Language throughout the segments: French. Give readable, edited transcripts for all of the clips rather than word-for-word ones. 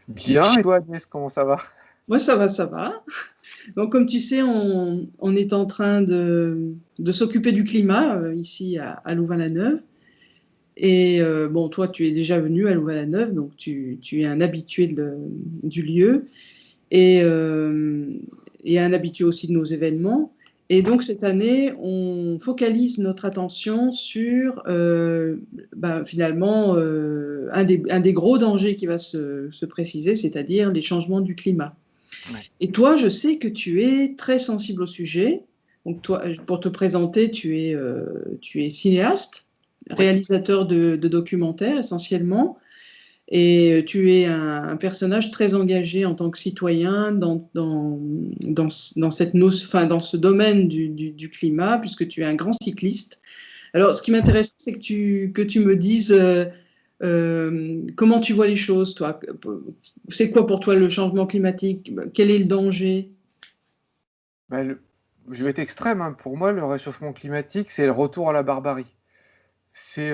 Bien, et toi Agnès, comment ça va? Moi, ça va, ça va. Donc, comme tu sais, on est en train de s'occuper du climat ici à Louvain-la-Neuve. Et bon, toi, tu es déjà venu à Louvain-la-Neuve, donc tu es un habitué du lieu et, euh, et un habitué aussi de nos événements. Et donc, cette année, on focalise notre attention sur finalement un des gros dangers qui va se préciser, c'est-à-dire les changements du climat. Ouais. Et toi, je sais que tu es très sensible au sujet. Donc toi, pour te présenter, tu es cinéaste, Oui, réalisateur de documentaires essentiellement, et tu es un personnage très engagé en tant que citoyen dans dans ce domaine du climat, puisque tu es un grand cycliste. Alors, ce qui m'intéresse, c'est que tu me dises comment tu vois les choses, toi. C'est quoi pour toi le changement climatique? Quel est le danger? bah, je vais être extrême, hein. Pour moi, le réchauffement climatique, c'est le retour à la barbarie. C'est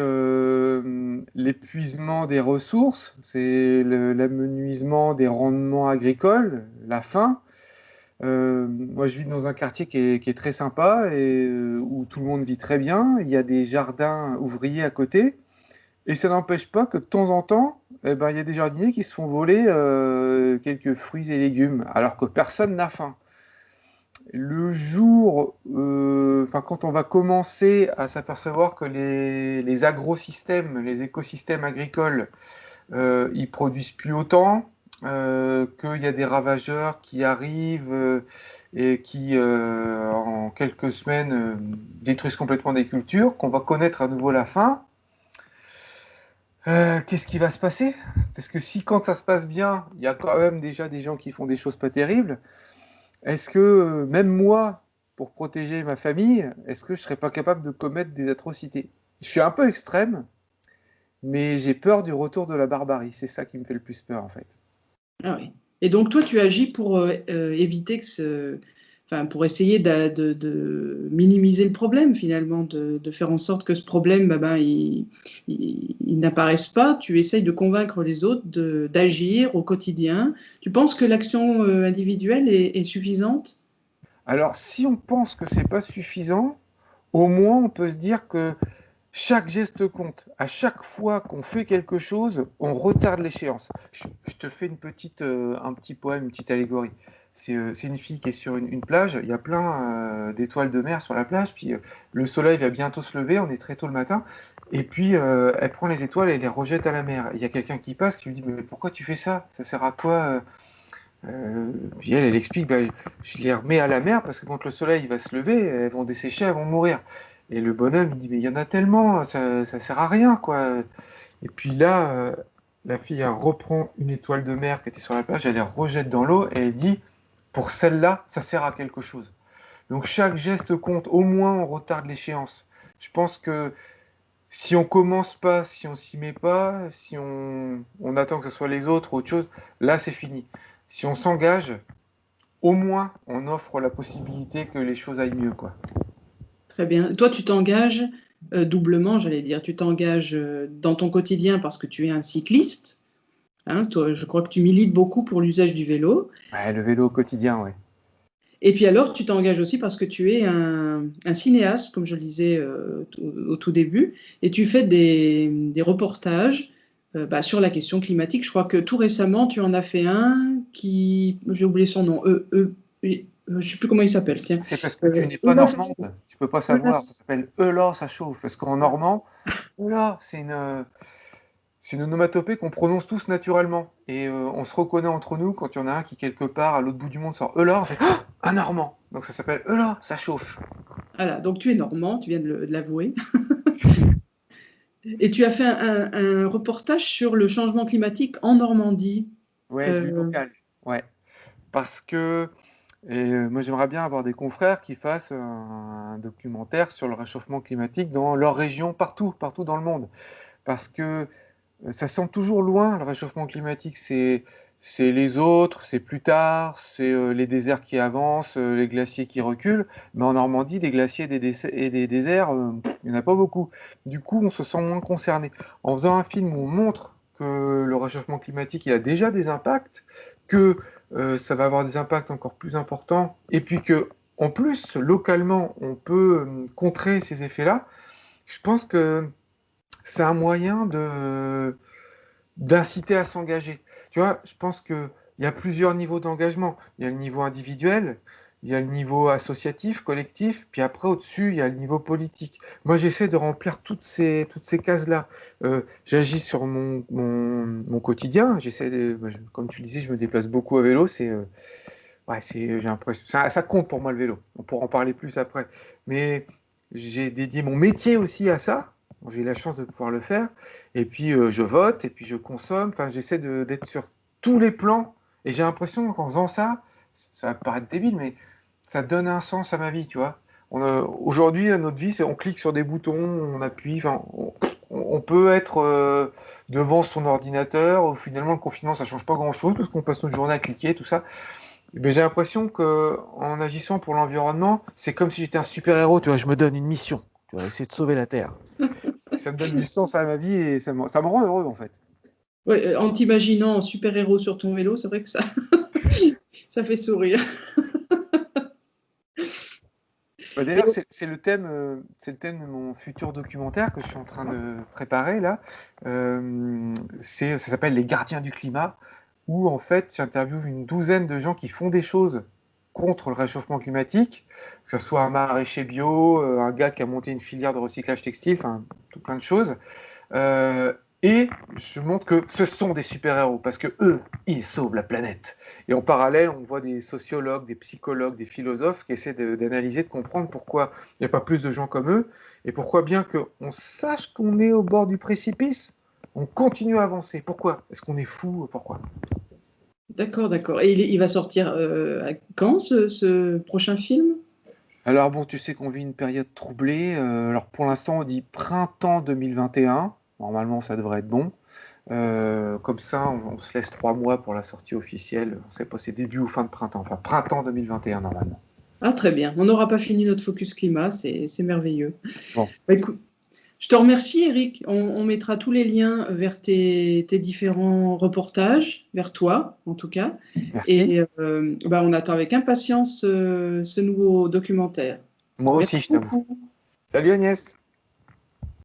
l'épuisement des ressources, c'est l'amenuisement des rendements agricoles, la faim. Moi, je vis dans un quartier qui est très sympa et où tout le monde vit très bien. Il y a des jardins ouvriers à côté. Et ça n'empêche pas que de temps en temps, eh ben, il y a des jardiniers qui se font voler quelques fruits et légumes, alors que personne n'a faim. Le jour, enfin, quand on va commencer à s'apercevoir que les agrosystèmes, les écosystèmes agricoles, ils produisent plus autant, qu'il y a des ravageurs qui arrivent et qui, en quelques semaines, détruisent complètement des cultures, qu'on va connaître à nouveau la faim, qu'est-ce qui va se passer? Parce que si quand ça se passe bien, il y a quand même déjà des gens qui font des choses pas terribles, est-ce que même moi, pour protéger ma famille, est-ce que je serais pas capable de commettre des atrocités? Je suis un peu extrême, mais j'ai peur du retour de la barbarie. C'est ça qui me fait le plus peur en fait. Ah oui. Et donc toi, tu agis pour éviter enfin, pour essayer de minimiser le problème finalement, de faire en sorte que ce problème, il n'apparaisse pas. Tu essayes de convaincre les autres d'agir au quotidien. Tu penses que l'action individuelle est suffisante? Alors, si on pense que c'est pas suffisant, au moins on peut se dire que chaque geste compte. À chaque fois qu'on fait quelque chose, on retarde l'échéance. Je te fais un petit poème, une petite allégorie. C'est une fille qui est sur une plage. Il y a plein d'étoiles de mer sur la plage. Puis le soleil va bientôt se lever. On est très tôt le matin. Et puis elle prend les étoiles et les rejette à la mer. Il y a quelqu'un qui passe qui lui dit mais pourquoi tu fais ça? Ça sert à quoi? Puis elle explique, bah, je les remets à la mer parce que quand le soleil va se lever, elles vont dessécher, elles vont mourir. Et le bonhomme, il dit, mais il y en a tellement, ça sert à rien, quoi. Et puis là, la fille, elle reprend une étoile de mer qui était sur la plage, elle les rejette dans l'eau et elle dit, pour celle-là, ça sert à quelque chose. Donc chaque geste compte, au moins on retarde l'échéance. Je pense que si on commence pas, si on s'y met pas, si on attend que ce soit les autres ou autre chose, là c'est fini. Si on s'engage, au moins, on offre la possibilité que les choses aillent mieux, quoi. Très bien. Toi, tu t'engages doublement, j'allais dire. Tu t'engages dans ton quotidien parce que tu es un cycliste. Hein, toi, je crois que tu milites beaucoup pour l'usage du vélo. Ouais, le vélo au quotidien, ouais. Et puis alors, tu t'engages aussi parce que tu es un cinéaste, comme je le disais au tout début, et tu fais des reportages sur la question climatique. Je crois que tout récemment, tu en as fait un qui, j'ai oublié son nom, je ne sais plus comment il s'appelle, tiens. C'est parce que tu n'es pas Eulas- normande, tu peux pas savoir. Eulas- Ça s'appelle Eulah, ça chauffe. Parce qu'en normand, Eulah, c'est une onomatopée qu'on prononce tous naturellement. Et on se reconnaît entre nous quand il y en a un qui, quelque part, à l'autre bout du monde, sort Eulah, on fait ah, un normand. Donc ça s'appelle Eulah, ça chauffe. Voilà, donc tu es normand, tu viens de l'avouer. Et tu as fait un reportage sur le changement climatique en Normandie. Ouais, du Euh, local. Ouais. Parce que moi, j'aimerais bien avoir des confrères qui fassent un documentaire sur le réchauffement climatique dans leur région, partout, partout dans le monde. Parce que ça semble toujours loin, le réchauffement climatique. C'est les autres, c'est plus tard, c'est les déserts qui avancent, les glaciers qui reculent. Mais en Normandie, des glaciers et des déserts, il n'y en a pas beaucoup. Du coup, on se sent moins concerné. En faisant un film où on montre que le réchauffement climatique il a déjà des impacts, que ça va avoir des impacts encore plus importants, et puis que en plus, localement, on peut contrer ces effets-là, je pense que c'est un moyen d'inciter à s'engager. Tu vois, je pense qu'il y a plusieurs niveaux d'engagement. Il y a le niveau individuel, il y a le niveau associatif, collectif, puis après, au-dessus, il y a le niveau politique. Moi, j'essaie de remplir toutes ces cases-là. J'agis sur mon quotidien. Comme tu le disais, je me déplace beaucoup à vélo. Ouais, j'ai l'impression, ça compte pour moi le vélo. On pourra en parler plus après. Mais j'ai dédié mon métier aussi à ça. Bon, j'ai eu la chance de pouvoir le faire. Et puis je vote, et puis je consomme. Enfin, j'essaie d'être sur tous les plans. Et j'ai l'impression qu'en faisant ça, ça va paraître débile, mais ça donne un sens à ma vie, tu vois. Aujourd'hui, notre vie, c'est on clique sur des boutons, on appuie. Enfin, on peut être devant son ordinateur. Finalement, le confinement, ça change pas grand-chose parce qu'on passe notre journée à cliquer, tout ça. Mais j'ai l'impression que en agissant pour l'environnement, c'est comme si j'étais un super-héros, tu vois, je me donne une mission, tu vois, essayer de sauver la Terre. Ça me donne du sens à ma vie et ça me rend heureux en fait. Ouais, en t'imaginant en super-héros sur ton vélo, c'est vrai que ça, ça fait sourire. Bah, Et d'ailleurs, c'est le thème de mon futur documentaire que je suis en train de préparer là. Ça s'appelle Les Gardiens du climat, où en fait j'interviewe une douzaine de gens qui font des choses contre le réchauffement climatique, que ce soit un maraîcher bio, un gars qui a monté une filière de recyclage textile, enfin tout plein de choses. Euh, et je montre que ce sont des super-héros parce que eux, ils sauvent la planète. Et en parallèle, on voit des sociologues, des psychologues, des philosophes qui essaient d'analyser, de comprendre pourquoi il n'y a pas plus de gens comme eux et pourquoi bien qu'on sache qu'on est au bord du précipice, on continue à avancer. Pourquoi? Est-ce qu'on est fou? Pourquoi? d'accord, d'accord. Et il va sortir quand ce prochain film? Alors bon, tu sais qu'on vit une période troublée. Alors pour l'instant, on dit printemps 2021. Normalement, ça devrait être bon. Comme ça, on se laisse 3 mois pour la sortie officielle. On ne sait pas, c'est début ou fin de printemps. Enfin, printemps 2021 normalement. Ah, très bien. On n'aura pas fini notre focus climat, c'est merveilleux. Bon, Bah, écoute, je te remercie, Eric. On mettra tous les liens vers tes différents reportages, vers toi en tout cas. merci. Et bah, on attend avec impatience ce nouveau documentaire. Moi aussi, Merci je t'aime. beaucoup. Salut Agnès.